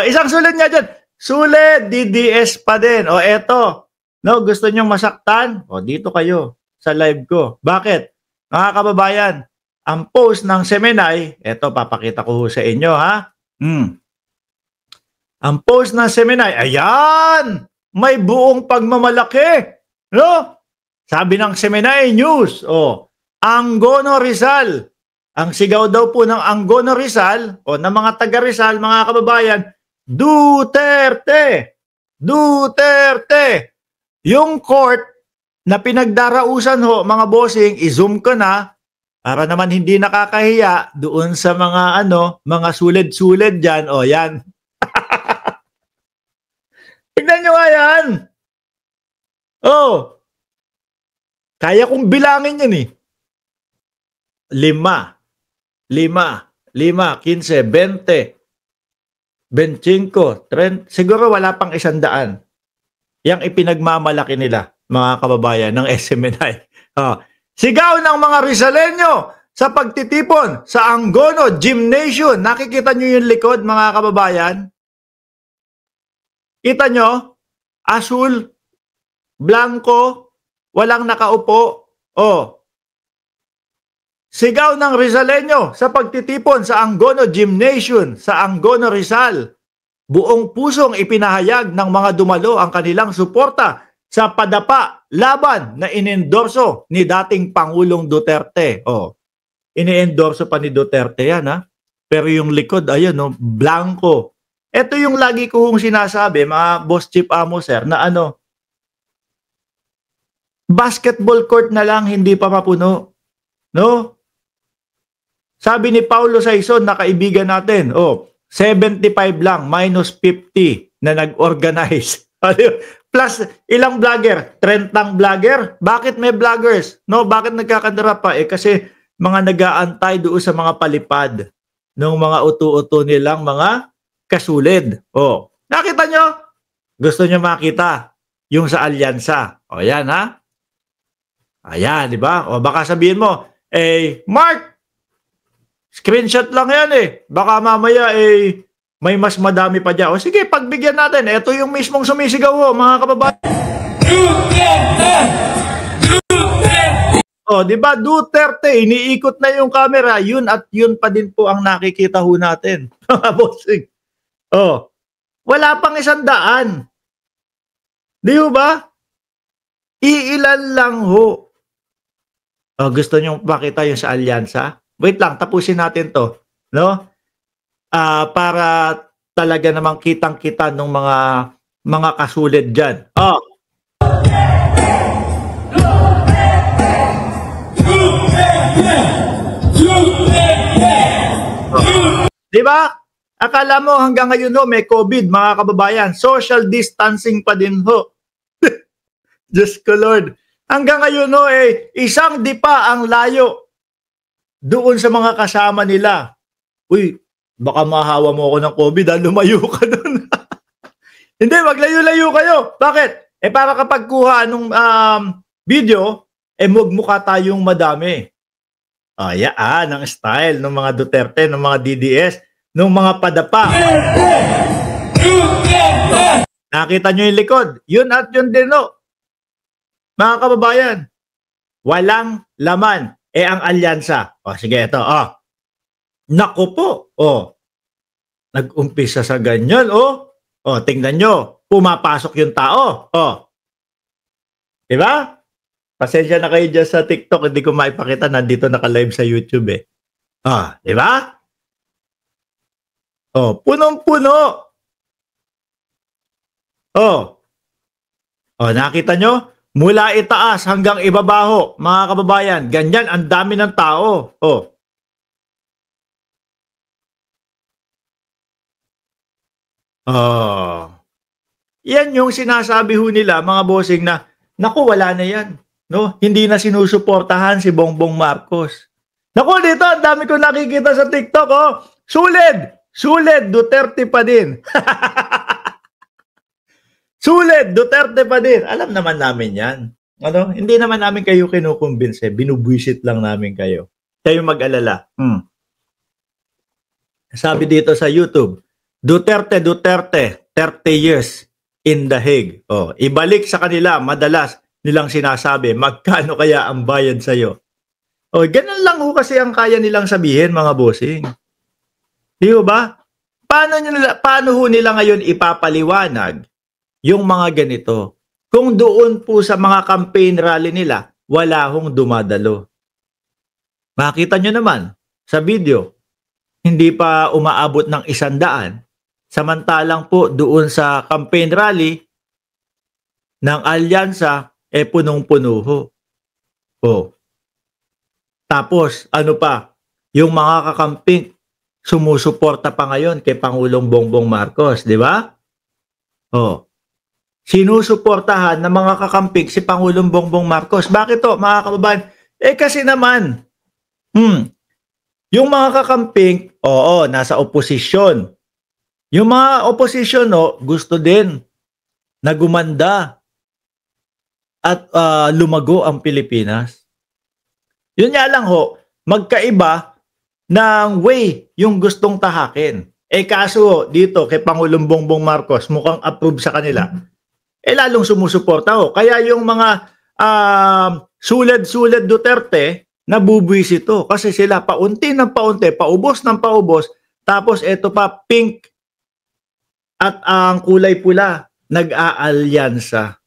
Isang sulit nga dyan. Sulit, DDS pa din. Eto. No, gusto nyong masaktan? Dito kayo sa live ko. Bakit? Mga kababayan, ang post ng Semenay, eto, papakita ko sa inyo, ha? Ang post ng Semenay, ayan! May buong pagmamalaki. No? Sabi ng Semenay News, Angono Rizal. Ang sigaw daw po ng Angono Rizal, ng mga taga Rizal, mga kababayan, Duterte! Duterte! Yung court na pinagdarausan mga bossing, i-zoom ko na para naman hindi nakakahiya doon sa mga mga sulid-sulid diyan. Yan. Tignan nyo nga yan. Kaya kong bilangin yan 5, 15, 20, 25, 30, siguro wala pang 100. Yang ipinagmamalaki nila, mga kababayan ng SMNI. Sigaw ng mga Rizaleño sa pagtitipon sa Angono Gymnasium. Nakikita nyo yung likod, mga kababayan? Kita nyo? Asul, blanco, walang nakaupo. Sigaw ng Rizaleño sa pagtitipon sa Angono Gymnasium sa Angono Rizal. Buong pusong ipinahayag ng mga dumalo ang kanilang suporta sa padapa laban na inendorso ni dating Pangulong Duterte. Iniendorso pa ni Duterte yan, ha? Pero yung likod, ayun, blanco. Ito yung lagi ko sinasabi, mga boss chief amo, sir, na basketball court na lang, hindi pa mapuno. No? Sabi ni Paulo Saison, na kaibigan natin, 75 lang, minus 50 na nag-organize. Plus, ilang vlogger? 30 vlogger? Bakit may vloggers? No, bakit nagkakandara pa? Kasi mga nag-aantay doon sa mga palipad ng mga uto-uto nilang mga kasulid. Nakita nyo? Gusto nyo makita yung sa alyansa. Yan, ha? Ayan, di ba? Baka sabihin mo, Mark, screenshot lang yan baka mamaya may mas madami pa dyan. Sige, pagbigyan natin. Ito yung mismong sumisigaw mga kababayan. Di ba? Duterte, iniikot na yung camera. Yun at yun pa din po ang nakikita natin. Bossing. Wala pang 100. Di ba? Iilan lang gusto nyo pakita yung sa alyansa? Wait lang, tapusin natin to. No? Para talaga namang kitang-kita ng mga kasulid dyan. Di ba? Akala mo hanggang ngayon may COVID, mga kababayan. Social distancing pa din Diyos ko Lord. Hanggang ngayon isang dipa ang layo doon sa mga kasama nila. Uy, baka mahawa mo ako ng COVID, lumayo ka doon. Hindi, maglayo-layo kayo. Bakit? Para kapag kuha nung video, magmukha tayong madami. Yan ang style ng mga Duterte, ng mga DDS, ng mga padapa. Nakita nyo yung likod? Yun at yun din, mga kababayan. Walang laman. Ang alyansa. Sige, ito. Naku po. Nag-umpisa sa ganyan. Tingnan nyo. Pumapasok yung tao. Diba? Pasensya na kayo dyan sa TikTok. Hindi ko maipakita. Nandito naka-live sa YouTube Diba? Punong-puno. Nakita nyo? Mula itaas hanggang ibabaho, mga kababayan. Ganyan, ang dami ng tao. Yan yung sinasabi nila, mga bossing, na, naku, wala na yan. No? Hindi na sinusuportahan si Bongbong Marcos. Naku, dito, ang dami ko nakikita sa TikTok. Sulid! Sulid, Duterte pa din. Sulit, Duterte pa din. Alam naman namin yan. Hindi naman namin kayo kinukumbinse. Binubwisit lang namin kayo. Kayo mag-alala. Sabi dito sa YouTube, Duterte, 30 years in the Hague. Oh, ibalik sa kanila, madalas nilang sinasabi, magkano kaya ang bayad sa'yo? Oh, ganun lang ho kasi ang kaya nilang sabihin, mga bossing. Di ba? Paano ho nila ngayon ipapaliwanag yung mga ganito? Kung doon po sa mga campaign rally nila, wala hong dumadalo. Makita nyo naman sa video, hindi pa umaabot ng 100. Samantalang po doon sa campaign rally ng alyansa, punong-puno ho. Oh. Tapos, ano pa? Yung mga kakamping, sumusuporta pa ngayon kay Pangulong Bongbong Marcos, di ba? Oh. Sinusuportahan ng mga kakamping si Pangulong Bongbong Marcos. Bakit to, mga kababayan? Kasi naman, yung mga kakamping, oo, nasa oposisyon. Yung mga oposisyon, gusto din na gumanda at lumago ang Pilipinas. Yun nga lang ho, magkaiba ng way yung gustong tahakin. Kaso dito kay Pangulong Bongbong Marcos, mukhang approve sa kanila. Lalong sumusuporta ho. Kaya yung mga sulad-sulad Duterte, nabubwis ito. Kasi sila paunti ng paunti, paubos ng paubos, tapos ito pa pink at ang kulay pula, nag-aalyansa.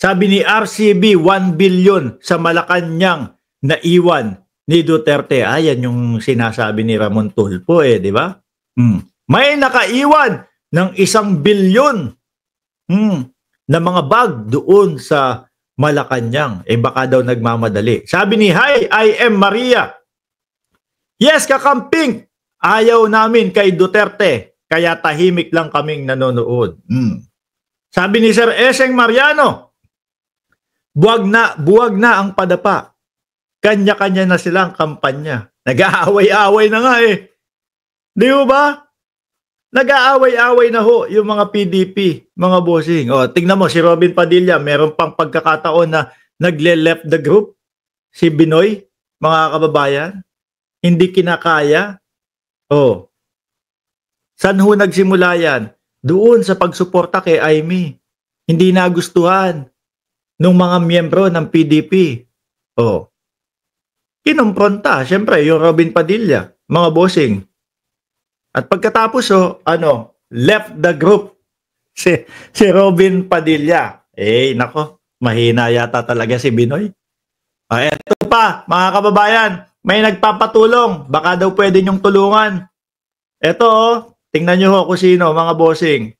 Sabi ni RCB, 1 billion sa Malacanang na iwan ni Duterte. Yan yung sinasabi ni Ramon Tulfo di ba? May nakaiwan ng 1 billion na mga bag doon sa Malacanang. Baka daw nagmamadali. Sabi ni Hi, I am Maria. Yes, kakamping. Ayaw namin kay Duterte. Kaya tahimik lang kaming nanonood. Sabi ni Sir Eseng Mariano, buwag na ang padapa. Kanya-kanya na silang kampanya. Nag-aaway-aaway na nga Di ba? Nag-aaway-aaway na ho yung mga PDP, mga bossing. Tingnan mo, si Robin Padilla, meron pang pagkakataon na nagle-left the group. Si Binoy, mga kababayan, hindi kinakaya. Saan ho nagsimula yan? Doon sa pagsuporta kay Aimee. Hindi nagustuhan ng mga miyembro ng PDP. Kinumpronta, syempre, yung Robin Padilla, mga bossing. At pagkatapos, left the group si Robin Padilla. Nako, mahina yata talaga si Binoy. Eto pa, mga kababayan, may nagpapatulong. Baka daw pwede niyong tulungan. Eto, tingnan niyo ho kung sino, mga bossing.